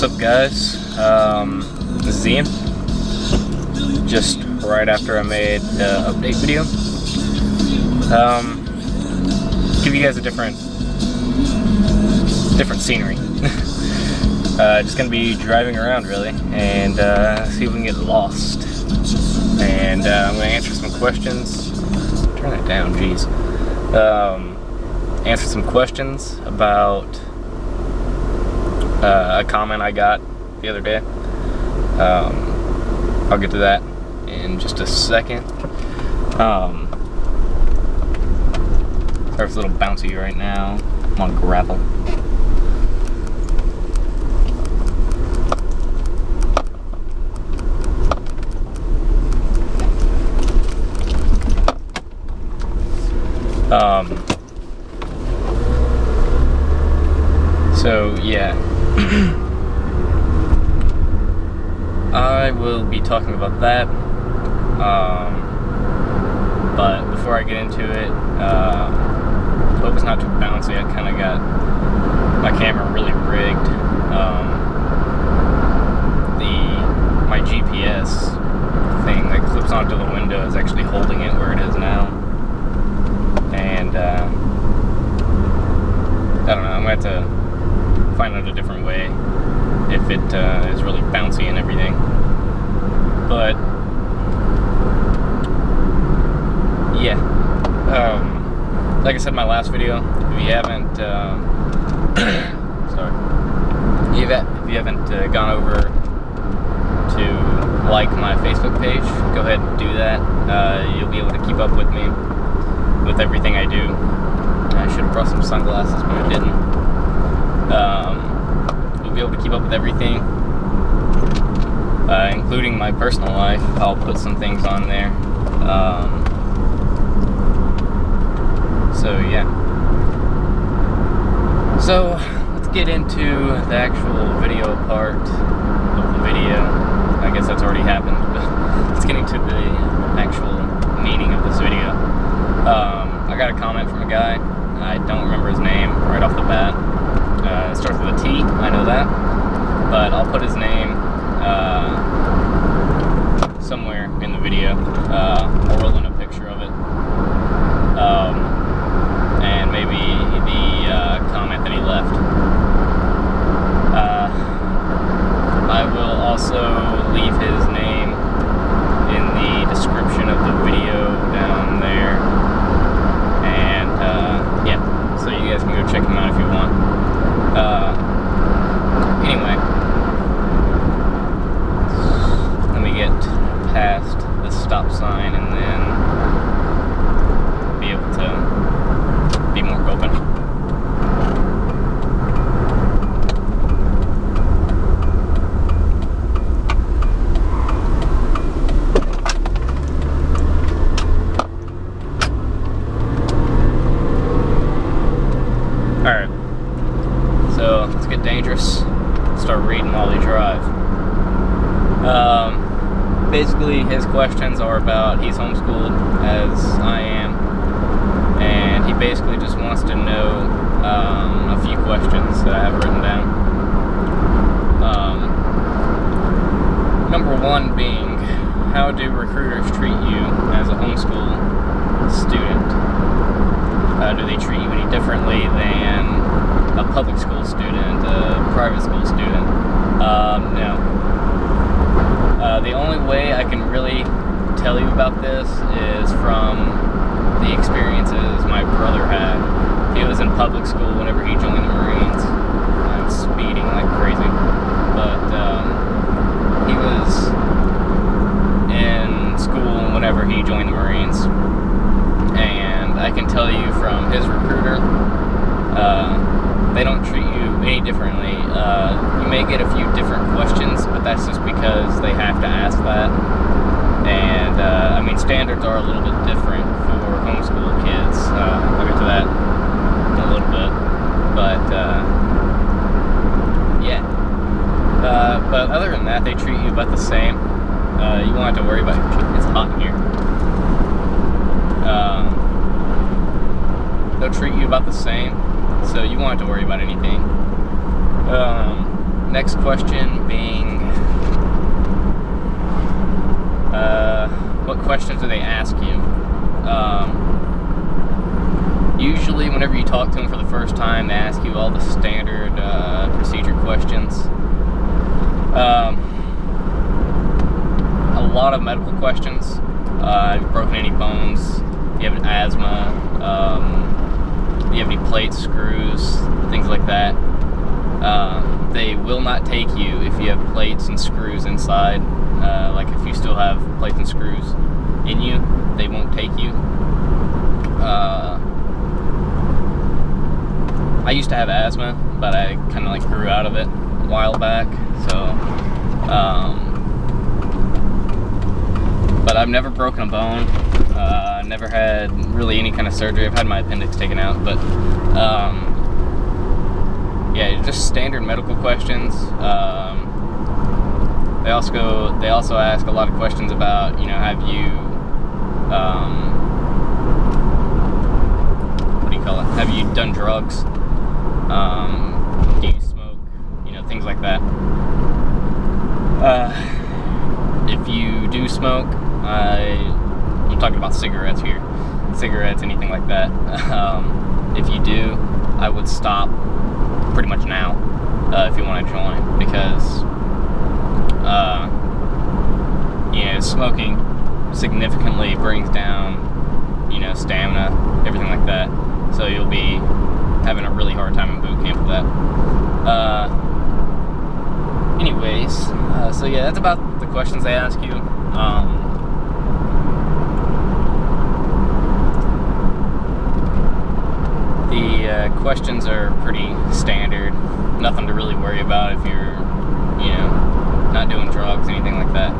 What's up, guys? This is Ian. Just right after I made the update video. Give you guys a different scenery. Just gonna be driving around really, and see if we can get lost. And I'm gonna answer some questions. Turn that down, jeez. Answer some questions about a comment I got the other day. I'll get to that in just a second. Sorry if it's a little bouncy right now. I'm on gravel. So yeah, I will be talking about that, but before I get into it, hope it's not too bouncy. I kind of got my camera really rigged. My GPS thing that clips onto the window is actually holding it where it is now, and I don't know, I'm going to have to find out a different way if it is really bouncy and everything. But yeah, like I said in my last video, if you haven't if you haven't gone over to like my Facebook page, go ahead and do that. You'll be able to keep up with me with everything I do. I should have brought some sunglasses, but I didn't. You'll be able to keep up with everything, including my personal life. I'll put some things on there. So yeah. So let's get into the actual video part of the video. I guess that's already happened, but let's get into the actual meaning of this video. I got a comment from a guy. I don't remember his name right off the bat. It starts with a T, I know that, but I'll put his name somewhere in the video. I'll roll in a picture of it, and maybe the comment that he left. I will also leave his name in the description of the video down there, and yeah, so you guys can go check him out if you want. Anyway, let me get past the stop sign and then be able to be more open. Alright. So let's get dangerous. Start reading while we drive. Basically, his questions are about, he's homeschooled as I am, and he basically just wants to know a few questions that I have written down. Number one being, how do recruiters treat you as a homeschool student? Do they treat you any differently than a public school student, a private school student? No. The only way I can really tell you about this is from the experiences my brother had. He was in public school whenever he joined the Marines. I'm speeding like crazy. But he was in school whenever he joined the Marines. And I can tell you from his recruiter, they don't treat you any differently. You may get a few different questions, but that's just because they have to ask that. And I mean, standards are a little bit different for homeschool kids. I'll get to that in a little bit. But yeah. But other than that, they treat you about the same. You won't have to worry about it. It's hot in here. They'll treat you about the same, so you won't have to worry about anything. Next question being, what questions do they ask you? Usually whenever you talk to them for the first time, they ask you all the standard procedure questions. A lot of medical questions. Have you broken any bones? Do you have asthma? Do you have any plates, screws, things like that? They will not take you if you have plates and screws inside. Like if you still have plates and screws in you, they won't take you. I used to have asthma, but I kind of like grew out of it a while back. So, but I've never broken a bone. Never had really any kind of surgery. I've had my appendix taken out, but yeah, just standard medical questions. They also ask a lot of questions about, you know, have you, what do you call it? Have you done drugs? Do you smoke? You know, things like that. If you do smoke, I'm talking about cigarettes here. Cigarettes, anything like that. If you do, I would stop pretty much now if you want to join, because you know, smoking significantly brings down, you know, stamina, everything like that. So you'll be having a really hard time in boot camp with that. Anyways, so yeah, that's about the questions they ask you. The questions are pretty standard. Nothing to really worry about if you're, you know, not doing drugs, anything like that.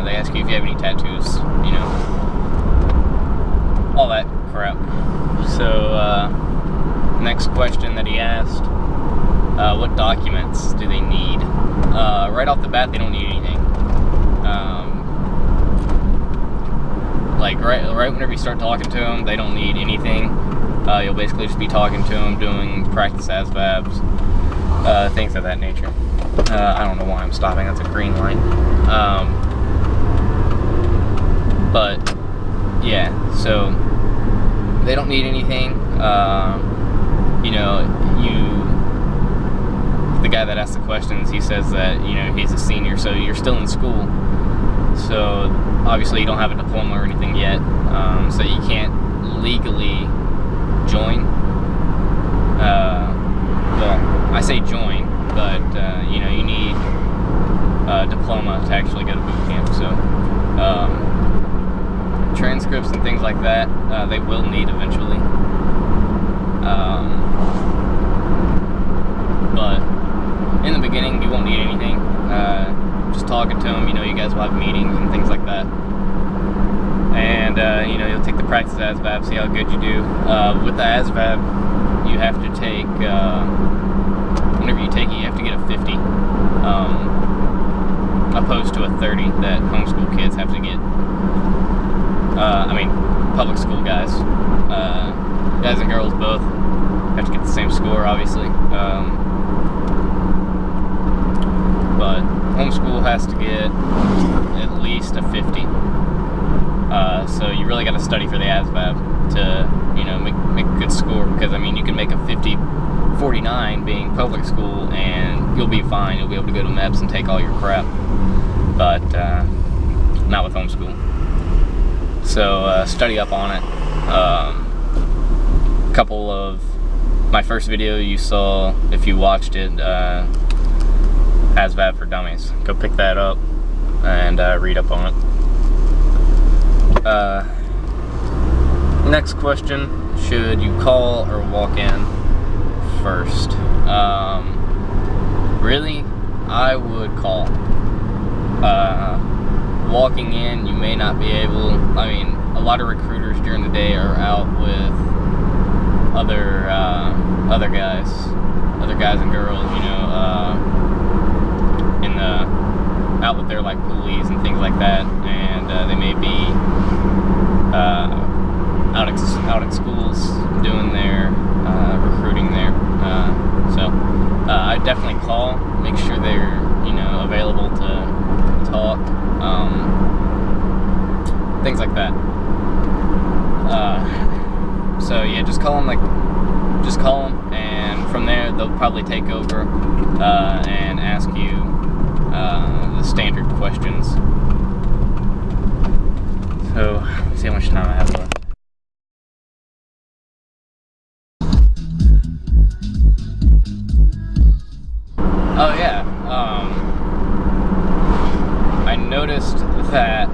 They ask you if you have any tattoos, you know, all that crap. So, next question that he asked, what documents do they need? Right off the bat, they don't need anything. Like right whenever you start talking to them, they don't need anything. You'll basically just be talking to them, doing practice ASVABs, things of that nature. I don't know why I'm stopping, that's a green light. But yeah, so they don't need anything. You know, the guy that asked the questions, he says that, you know, he's a senior, so you're still in school. So obviously you don't have a diploma or anything yet, so you can't legally join. Well, I say join, but you know, you need a diploma to actually go to boot camp. So transcripts and things like that, they will need eventually. But in the beginning, you won't need anything. Just talking to them, you know, you guys will have meetings and things like that. And, you know, you'll take the practice ASVAB, see how good you do. With the ASVAB, you have to take, whenever you take it, you have to get a 50, opposed to a 30 that homeschool kids have to get. I mean, public school guys. Guys and girls both have to get the same score, obviously. But homeschool has to get at least a 50. So you really got to study for the ASVAB to, you know, make a good score, because I mean, you can make a 50-49 being public school and you'll be fine. You'll be able to go to MEPS and take all your crap, but not with homeschool. So study up on it. A couple of my first video you saw, if you watched it, ASVAB for Dummies. Go pick that up and read up on it. Next question, should you call or walk in first? Really, I would call. Walking in, you may not be able, I mean, a lot of recruiters during the day are out with other guys and girls, you know, out with their like police and things like that, and they may be out at schools doing their recruiting there. So I definitely call, make sure they're, you know, available to talk, things like that. So yeah, just call them, and from there they'll probably take over and ask you the standard questions. So let's see how much time I have left. Oh yeah, I noticed that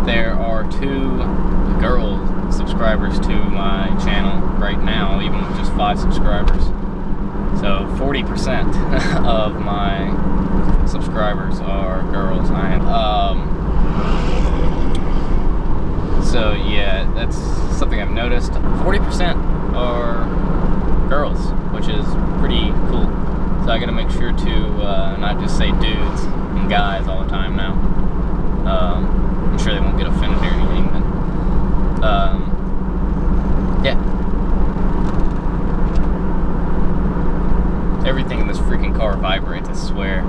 there are 2 girl subscribers to my channel right now, even with just 5 subscribers. So 40% of my subscribers are girls. So yeah, that's something I've noticed. 40% are girls, which is pretty cool. So I gotta make sure to not just say dudes and guys all the time now. I'm sure they won't get offended or anything, but yeah. Everything in this freaking car vibrates, I swear.